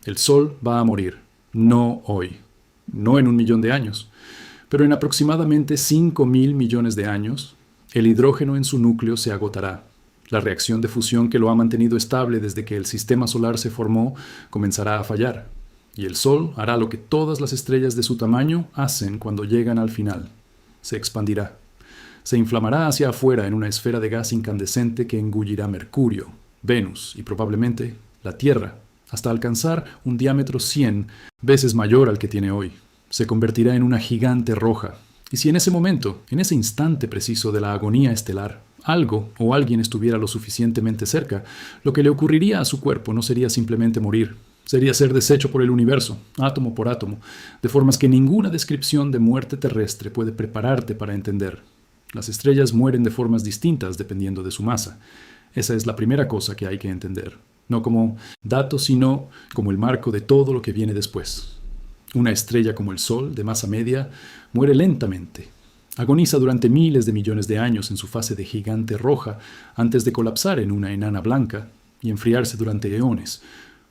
El Sol va a morir, no hoy, no en 1 millón de años, pero en aproximadamente 5.000 millones de años, el hidrógeno en su núcleo se agotará. La reacción de fusión que lo ha mantenido estable desde que el sistema solar se formó comenzará a fallar, y el Sol hará lo que todas las estrellas de su tamaño hacen cuando llegan al final. Se expandirá. Se inflamará hacia afuera en una esfera de gas incandescente que engullirá Mercurio, Venus y probablemente la Tierra, hasta alcanzar un diámetro 100 veces mayor al que tiene hoy. Se convertirá en una gigante roja. Y si en ese momento, en ese instante preciso de la agonía estelar, algo o alguien estuviera lo suficientemente cerca, lo que le ocurriría a su cuerpo no sería simplemente morir, sería ser deshecho por el universo, átomo por átomo, de formas que ninguna descripción de muerte terrestre puede prepararte para entender. Las estrellas mueren de formas distintas dependiendo de su masa. Esa es la primera cosa que hay que entender. No como datos, sino como el marco de todo lo que viene después. Una estrella como el Sol, de masa media, muere lentamente. Agoniza durante miles de millones de años en su fase de gigante roja antes de colapsar en una enana blanca y enfriarse durante eones.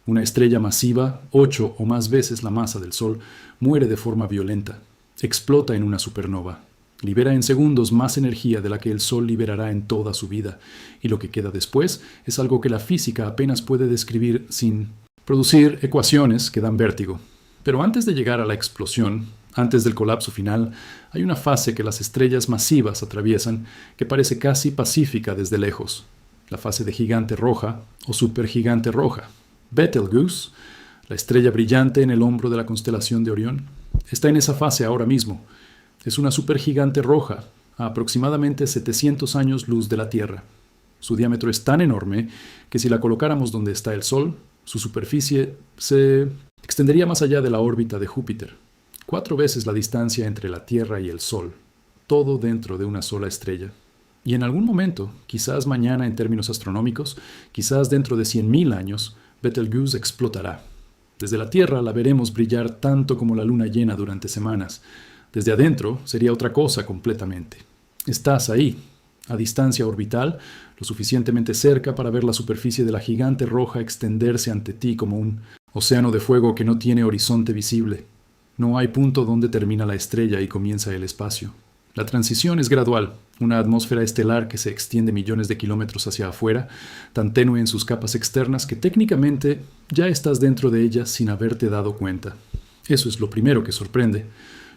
Una estrella masiva, 8 o más veces la masa del Sol, muere de forma violenta. Explota en una supernova. Libera en segundos más energía de la que el Sol liberará en toda su vida, y lo que queda después es algo que la física apenas puede describir sin producir ecuaciones que dan vértigo. Pero antes de llegar a la explosión, antes del colapso final, hay una fase que las estrellas masivas atraviesan que parece casi pacífica desde lejos, la fase de gigante roja o supergigante roja. Betelgeuse, la estrella brillante en el hombro de la constelación de Orión, está en esa fase ahora mismo. Es una supergigante roja, a aproximadamente 700 años luz de la Tierra. Su diámetro es tan enorme que si la colocáramos donde está el Sol, su superficie se extendería más allá de la órbita de Júpiter, 4 veces la distancia entre la Tierra y el Sol, todo dentro de una sola estrella. Y en algún momento, quizás mañana en términos astronómicos, quizás dentro de 100.000 años, Betelgeuse explotará. Desde la Tierra la veremos brillar tanto como la luna llena durante semanas. Desde adentro sería otra cosa completamente. Estás ahí, a distancia orbital, lo suficientemente cerca para ver la superficie de la gigante roja extenderse ante ti como un océano de fuego que no tiene horizonte visible. No hay punto donde termina la estrella y comienza el espacio. La transición es gradual, una atmósfera estelar que se extiende millones de kilómetros hacia afuera, tan tenue en sus capas externas que técnicamente ya estás dentro de ella sin haberte dado cuenta. Eso es lo primero que sorprende.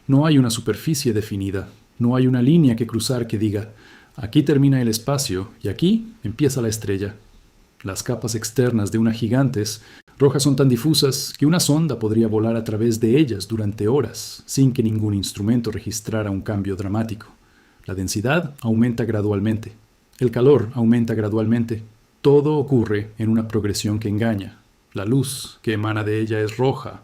No hay una superficie definida, no hay una línea que cruzar que diga, aquí termina el espacio y aquí empieza la estrella. Las capas externas de una gigantes rojas son tan difusas que una sonda podría volar a través de ellas durante horas sin que ningún instrumento registrara un cambio dramático. La densidad aumenta gradualmente. El calor aumenta gradualmente. Todo ocurre en una progresión que engaña. La luz que emana de ella es roja,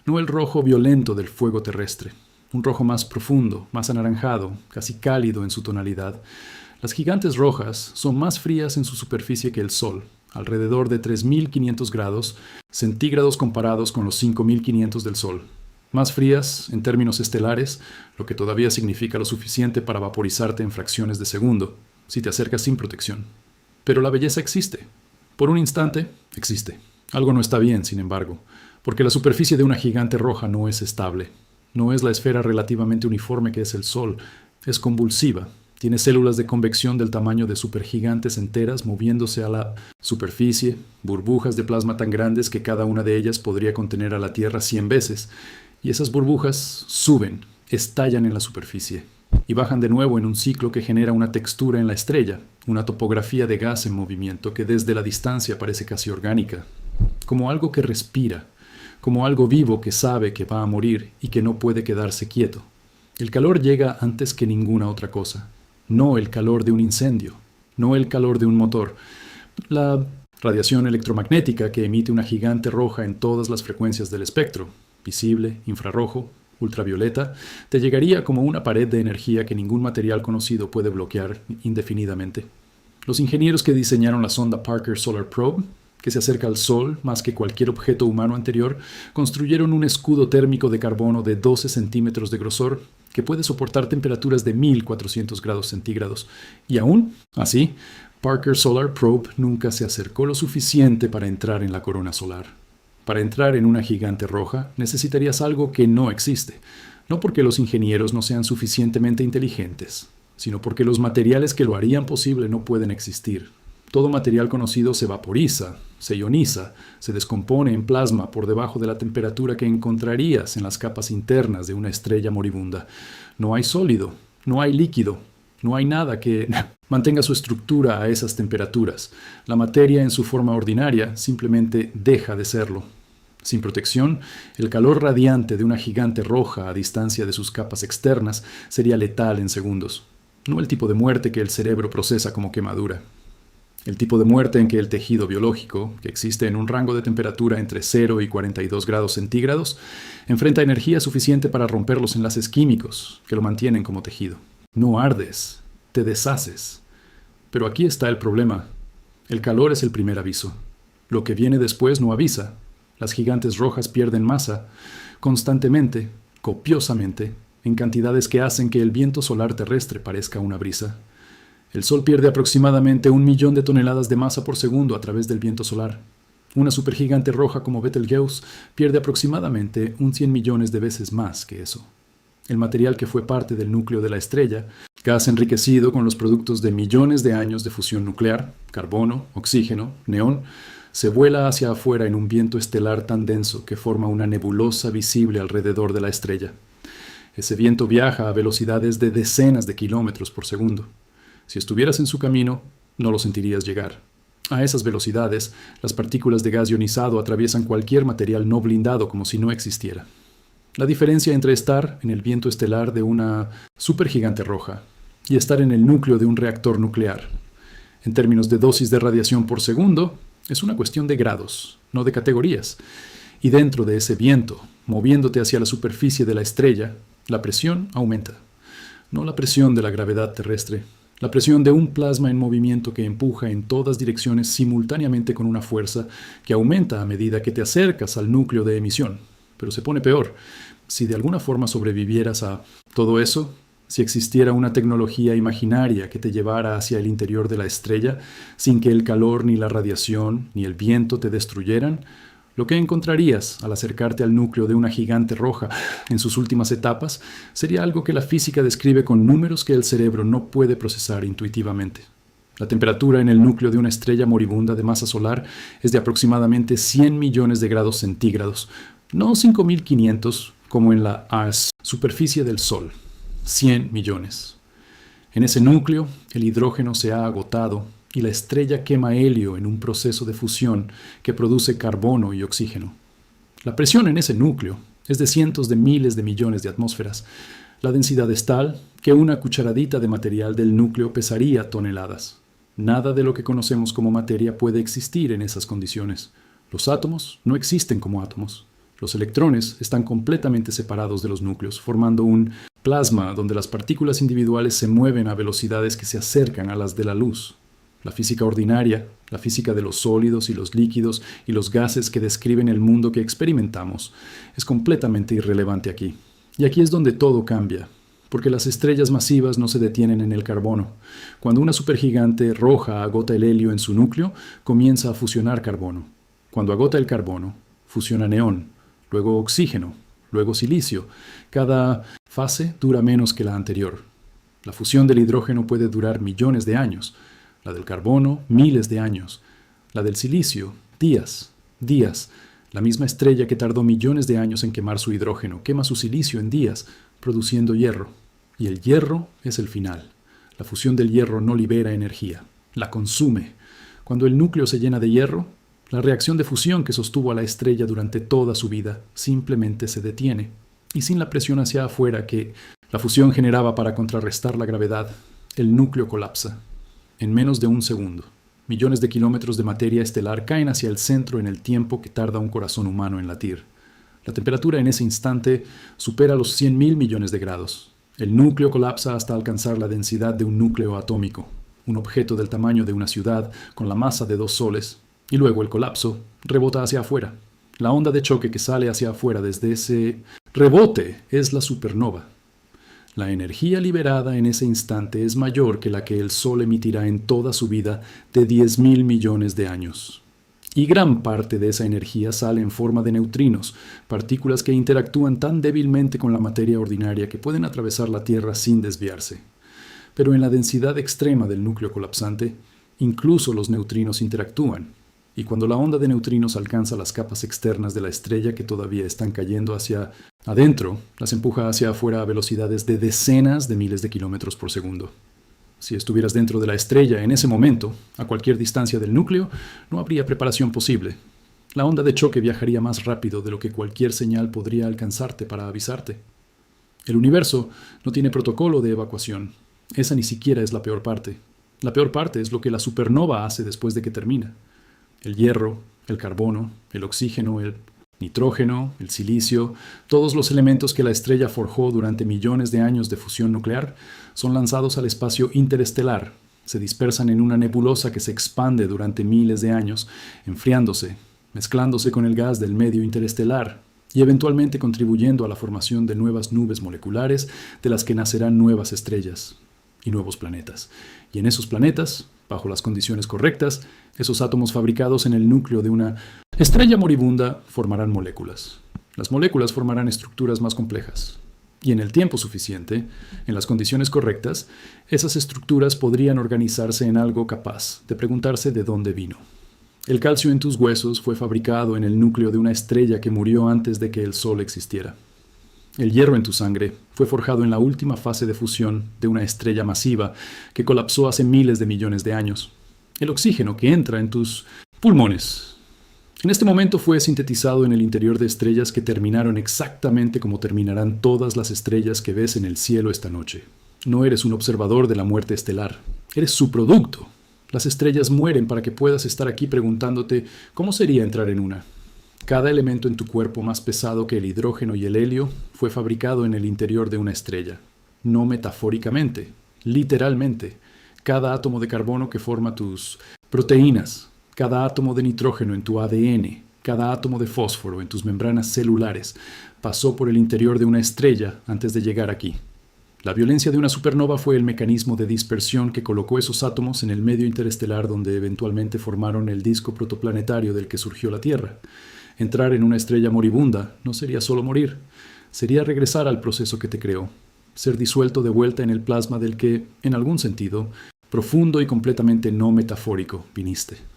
no el rojo violento del fuego terrestre. Un rojo más profundo, más anaranjado, casi cálido en su tonalidad. Las gigantes rojas son más frías en su superficie que el Sol, alrededor de 3.500 grados centígrados comparados con los 5.500 del Sol. Más frías en términos estelares, lo que todavía significa lo suficiente para vaporizarte en fracciones de segundo, si te acercas sin protección. Pero la belleza existe. Por un instante, existe. Algo no está bien, sin embargo, porque la superficie de una gigante roja no es estable. No es la esfera relativamente uniforme que es el Sol, es convulsiva. Tiene células de convección del tamaño de supergigantes enteras moviéndose a la superficie, burbujas de plasma tan grandes que cada una de ellas podría contener a la Tierra 100 veces, y esas burbujas suben, estallan en la superficie, y bajan de nuevo en un ciclo que genera una textura en la estrella, una topografía de gas en movimiento que desde la distancia parece casi orgánica, como algo que respira, como algo vivo que sabe que va a morir y que no puede quedarse quieto. El calor llega antes que ninguna otra cosa. No el calor de un incendio, no el calor de un motor. La radiación electromagnética que emite una gigante roja en todas las frecuencias del espectro, visible, infrarrojo, ultravioleta, te llegaría como una pared de energía que ningún material conocido puede bloquear indefinidamente. Los ingenieros que diseñaron la sonda Parker Solar Probe, que se acerca al Sol más que cualquier objeto humano anterior, construyeron un escudo térmico de carbono de 12 centímetros de grosor que puede soportar temperaturas de 1400 grados centígrados. Y aún así, Parker Solar Probe nunca se acercó lo suficiente para entrar en la corona solar. Para entrar en una gigante roja necesitarías algo que no existe, no porque los ingenieros no sean suficientemente inteligentes, sino porque los materiales que lo harían posible no pueden existir. Todo material conocido se vaporiza, se ioniza, se descompone en plasma por debajo de la temperatura que encontrarías en las capas internas de una estrella moribunda. No hay sólido, no hay líquido, no hay nada que mantenga su estructura a esas temperaturas. La materia en su forma ordinaria simplemente deja de serlo. Sin protección, el calor radiante de una gigante roja a distancia de sus capas externas sería letal en segundos. No el tipo de muerte que el cerebro procesa como quemadura. El tipo de muerte en que el tejido biológico, que existe en un rango de temperatura entre 0 y 42 grados centígrados, enfrenta energía suficiente para romper los enlaces químicos que lo mantienen como tejido. No ardes, te deshaces. Pero aquí está el problema. El calor es el primer aviso. Lo que viene después no avisa. Las gigantes rojas pierden masa constantemente, copiosamente, en cantidades que hacen que el viento solar terrestre parezca una brisa. El Sol pierde aproximadamente 1.000.000 de toneladas de masa por segundo a través del viento solar. Una supergigante roja como Betelgeuse pierde aproximadamente 100 millones de veces más que eso. El material que fue parte del núcleo de la estrella, gas enriquecido con los productos de millones de años de fusión nuclear, carbono, oxígeno, neón, se vuela hacia afuera en un viento estelar tan denso que forma una nebulosa visible alrededor de la estrella. Ese viento viaja a velocidades de decenas de kilómetros por segundo. Si estuvieras en su camino, no lo sentirías llegar. A esas velocidades, las partículas de gas ionizado atraviesan cualquier material no blindado como si no existiera. La diferencia entre estar en el viento estelar de una supergigante roja y estar en el núcleo de un reactor nuclear, en términos de dosis de radiación por segundo, es una cuestión de grados, no de categorías. Y dentro de ese viento, moviéndote hacia la superficie de la estrella, la presión aumenta. No la presión de la gravedad terrestre, la presión de un plasma en movimiento que empuja en todas direcciones simultáneamente con una fuerza que aumenta a medida que te acercas al núcleo de emisión. Pero se pone peor. Si de alguna forma sobrevivieras a todo eso, si existiera una tecnología imaginaria que te llevara hacia el interior de la estrella, sin que el calor ni la radiación ni el viento te destruyeran, lo que encontrarías al acercarte al núcleo de una gigante roja en sus últimas etapas sería algo que la física describe con números que el cerebro no puede procesar intuitivamente. La temperatura en el núcleo de una estrella moribunda de masa solar es de aproximadamente 100 millones de grados centígrados, no 5.500 como en la superficie del Sol, 100 millones. En ese núcleo, el hidrógeno se ha agotado y la estrella quema helio en un proceso de fusión que produce carbono y oxígeno. La presión en ese núcleo es de cientos de miles de millones de atmósferas. La densidad es tal que una cucharadita de material del núcleo pesaría toneladas. Nada de lo que conocemos como materia puede existir en esas condiciones. Los átomos no existen como átomos. Los electrones están completamente separados de los núcleos, formando un plasma donde las partículas individuales se mueven a velocidades que se acercan a las de la luz. La física ordinaria, la física de los sólidos y los líquidos y los gases que describen el mundo que experimentamos, es completamente irrelevante aquí. Y aquí es donde todo cambia, porque las estrellas masivas no se detienen en el carbono. Cuando una supergigante roja agota el helio en su núcleo, comienza a fusionar carbono. Cuando agota el carbono, fusiona neón, luego oxígeno, luego silicio. Cada fase dura menos que la anterior. La fusión del hidrógeno puede durar millones de años, la del carbono, miles de años, la del silicio, días. La misma estrella que tardó millones de años en quemar su hidrógeno, quema su silicio en días, produciendo hierro. Y el hierro es el final. La fusión del hierro no libera energía, la consume. Cuando el núcleo se llena de hierro, la reacción de fusión que sostuvo a la estrella durante toda su vida simplemente se detiene. Y sin la presión hacia afuera que la fusión generaba para contrarrestar la gravedad, el núcleo colapsa. En menos de un segundo, millones de kilómetros de materia estelar caen hacia el centro en el tiempo que tarda un corazón humano en latir. La temperatura en ese instante supera los 100.000 millones de grados. El núcleo colapsa hasta alcanzar la densidad de un núcleo atómico, un objeto del tamaño de una ciudad con la masa de 2 soles, y luego el colapso rebota hacia afuera. La onda de choque que sale hacia afuera desde ese rebote es la supernova. La energía liberada en ese instante es mayor que la que el Sol emitirá en toda su vida de 10.000 millones de años. Y gran parte de esa energía sale en forma de neutrinos, partículas que interactúan tan débilmente con la materia ordinaria que pueden atravesar la Tierra sin desviarse. Pero en la densidad extrema del núcleo colapsante, incluso los neutrinos interactúan. Y cuando la onda de neutrinos alcanza las capas externas de la estrella que todavía están cayendo hacia adentro, las empuja hacia afuera a velocidades de decenas de miles de kilómetros por segundo. Si estuvieras dentro de la estrella en ese momento, a cualquier distancia del núcleo, no habría preparación posible. La onda de choque viajaría más rápido de lo que cualquier señal podría alcanzarte para avisarte. El universo no tiene protocolo de evacuación. Esa ni siquiera es la peor parte. La peor parte es lo que la supernova hace después de que termina. El hierro, el carbono, el oxígeno, el nitrógeno, el silicio, todos los elementos que la estrella forjó durante millones de años de fusión nuclear, son lanzados al espacio interestelar, se dispersan en una nebulosa que se expande durante miles de años, enfriándose, mezclándose con el gas del medio interestelar y eventualmente contribuyendo a la formación de nuevas nubes moleculares de las que nacerán nuevas estrellas y nuevos planetas. Y en esos planetas, bajo las condiciones correctas, esos átomos fabricados en el núcleo de una estrella moribunda formarán moléculas. Las moléculas formarán estructuras más complejas. Y en el tiempo suficiente, en las condiciones correctas, esas estructuras podrían organizarse en algo capaz de preguntarse de dónde vino. El calcio en tus huesos fue fabricado en el núcleo de una estrella que murió antes de que el Sol existiera. El hierro en tu sangre fue forjado en la última fase de fusión de una estrella masiva que colapsó hace miles de millones de años. El oxígeno que entra en tus pulmones en este momento fue sintetizado en el interior de estrellas que terminaron exactamente como terminarán todas las estrellas que ves en el cielo esta noche. No eres un observador de la muerte estelar, eres su producto. Las estrellas mueren para que puedas estar aquí preguntándote cómo sería entrar en una. Cada elemento en tu cuerpo más pesado que el hidrógeno y el helio fue fabricado en el interior de una estrella. No metafóricamente, literalmente. Cada átomo de carbono que forma tus proteínas, cada átomo de nitrógeno en tu ADN, cada átomo de fósforo en tus membranas celulares pasó por el interior de una estrella antes de llegar aquí. La violencia de una supernova fue el mecanismo de dispersión que colocó esos átomos en el medio interestelar donde eventualmente formaron el disco protoplanetario del que surgió la Tierra. Entrar en una estrella moribunda no sería solo morir, sería regresar al proceso que te creó, ser disuelto de vuelta en el plasma del que, en algún sentido, profundo y completamente no metafórico, viniste.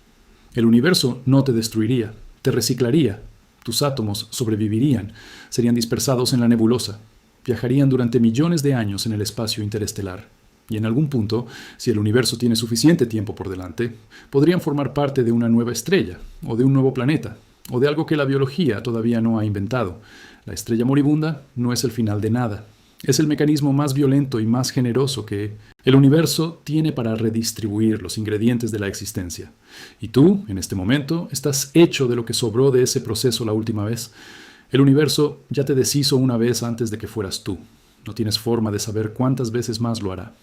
El universo no te destruiría, te reciclaría, tus átomos sobrevivirían, serían dispersados en la nebulosa, viajarían durante millones de años en el espacio interestelar. Y en algún punto, si el universo tiene suficiente tiempo por delante, podrían formar parte de una nueva estrella, o de un nuevo planeta, o de algo que la biología todavía no ha inventado. La estrella moribunda no es el final de nada. Es el mecanismo más violento y más generoso que el universo tiene para redistribuir los ingredientes de la existencia. Y tú, en este momento, estás hecho de lo que sobró de ese proceso la última vez. El universo ya te deshizo una vez antes de que fueras tú. No tienes forma de saber cuántas veces más lo hará.